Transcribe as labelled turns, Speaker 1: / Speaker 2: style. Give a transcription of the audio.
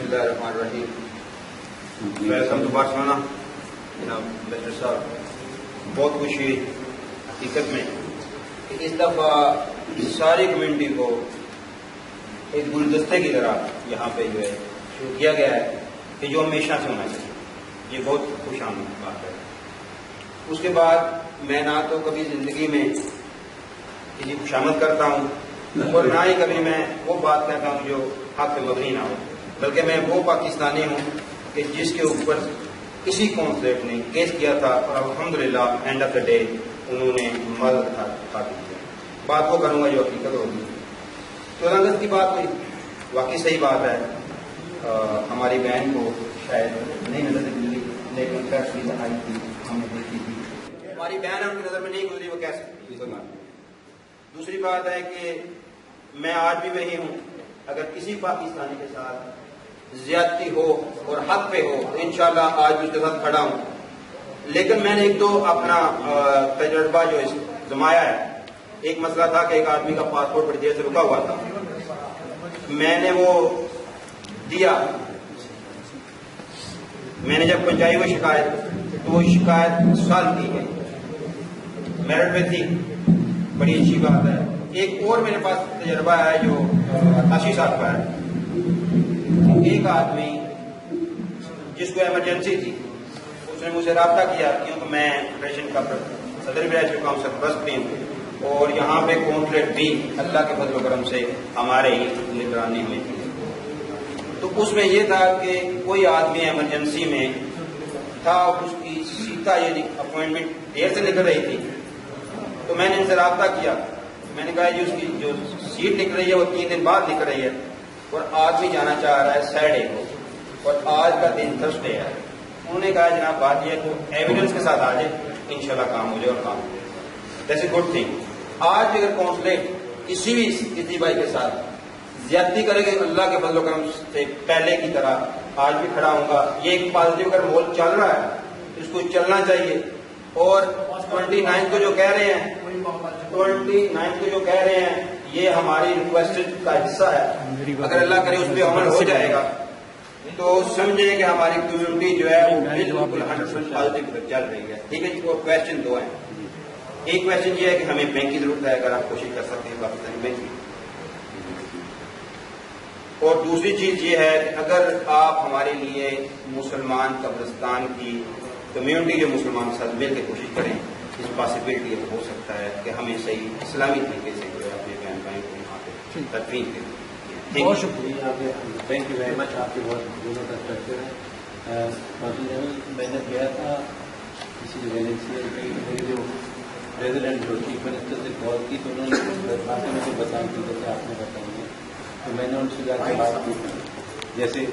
Speaker 1: اللہ الرحمن الرحیم. Welcome to Barcelona. جناب بیٹر صاحب, بہت خوشی حقیقت میں کہ اس دفعہ ساری کمیونٹی کو ایک گلدستے کی طرح یہاں پہ جو ہے شروع کیا گیا ہے کہ جو ہمیشہ سے ہونا چاہیے. یہ بہت خوش آمد بات ہے. اس کے بعد میں نہ تو کبھی زندگی میں کسی خوشامد کرتا ہوں اور نہ ہی کبھی میں وہ بات کہتا ہوں جو حق پہ مبنی نہ ہو, بلکہ میں وہ پاکستانی ہوں کہ جس کے اوپر کسی کانسلیٹ نے کیس کیا تھا اور الحمدللہ اینڈ آف دا ڈے انہوں نے مدد اٹھا دی. بات وہ کروں گا جو حقیقت ہوگی. 14 اگست کی بات ہوئی, واقعی صحیح بات ہے. ہماری بہن کو شاید نہیں نظر گزری, لیکن تصویر آئی تھی, ہم نے دیکھی تھی. ہماری بہن ان کی نظر میں نہیں گزری, وہ کیسے. دوسری بات ہے کہ میں آج بھی وہی ہوں. اگر کسی پاکستانی کے ساتھ زیادتی ہو اور حق پہ ہو تو انشاءاللہ آج بھی اس کے ساتھ کھڑا ہوں. لیکن میں نے ایک تو اپنا تجربہ جو زمایا ہے. ایک مسئلہ تھا کہ ایک آدمی کا پاسپورٹ بڑی دیر سے رکا ہوا تھا, میں نے وہ دیا. میں نے جب پہنچائی وہ شکایت تو وہ شکایت سالو کی گئی, میرٹ پہ تھی. بڑی اچھی بات ہے. ایک اور میرے پاس تجربہ ہے جو 88 سال کا ہے. ایک آدمی جس کو ایمرجنسی تھی اس نے مجھ سے رابطہ کیا, کیونکہ میں فیڈریشن کا صدر بھی رہ چکا ہوں, سرپرست بھی ہوں, اور یہاں پہ کانسلیٹ بھی اللہ کے فضل و کرم سے ہمارے ہی نگرانی میں تھی. تو اس میں یہ تھا کہ کوئی آدمی ایمرجنسی میں تھا, اس کی سیتا یعنی اپوائنٹمنٹ دیر سے نکل رہی تھی. تو میں نے ان سے رابطہ کیا. میں نے کہا جی اس کی جو سیٹ نکل رہی ہے وہ 3 دن بعد نکل رہی ہے اور آدمی جانا چاہ رہا ہے سیٹرڈے کو اور آج کا دن تھرسڈے ہے. انہوں نے کہا جناب بات یہ ہے تو ایویڈنس کے ساتھ آ جائے, انشاءاللہ کام ہو جائے اور کام ہو جائے. That's a good thing. آج اگر کانسلیٹ کسی بھی کسی بھائی کے ساتھ زیادتی کرے گا اللہ کے فضل و کرم سے پہلے کی طرح آج بھی کھڑا ہوں گا. یہ ایک پازیٹیو اگر مول چل رہا ہے اس کو چلنا چاہیے. اور 29 کو جو کہہ رہے ہیں 29 کو جو کہہ رہے ہیں یہ ہماری ریکویسٹ کا حصہ ہے. اگر اللہ کرے اس پہ عمل ہو جائے گا تو سمجھیں کہ ہماری کمیونٹی جو ہے وہ بالکل 100% پازیٹیو چل رہی ہے. ٹھیک ہے جی. اور کوشچن 2 ہیں. ایک کوشچن یہ ہے کہ ہمیں بینک کی ضرورت ہے, اگر آپ کوشش کر سکتے ہیں پاکستانی بینک کی. اور دوسری چیز یہ ہے کہ اگر آپ ہمارے لیے مسلمان قبرستان کی کمیونٹی جو مسلمان ساتھ مل کے کوشش کریں, اس پاسبلٹی ہو سکتا ہے کہ ہمیں صحیح اسلامی طریقے سے جو ہے اپنے بہن بھائی کو یہاں پہ تدفین کریں.
Speaker 2: بہت شکریہ. Thank you very much. آپ کے بہت دونوں کا کرتے ہیں. میں نے گیا تھا کسی ویلنسیا میری جو ریزیڈنٹ جو چیف منسٹر سے کال کی تو انہوں نے درخواستیں مجھے بتائی تھی جیسے آپ نے بتائی ہے. تو میں نے ان سے جا کے بات کی جیسے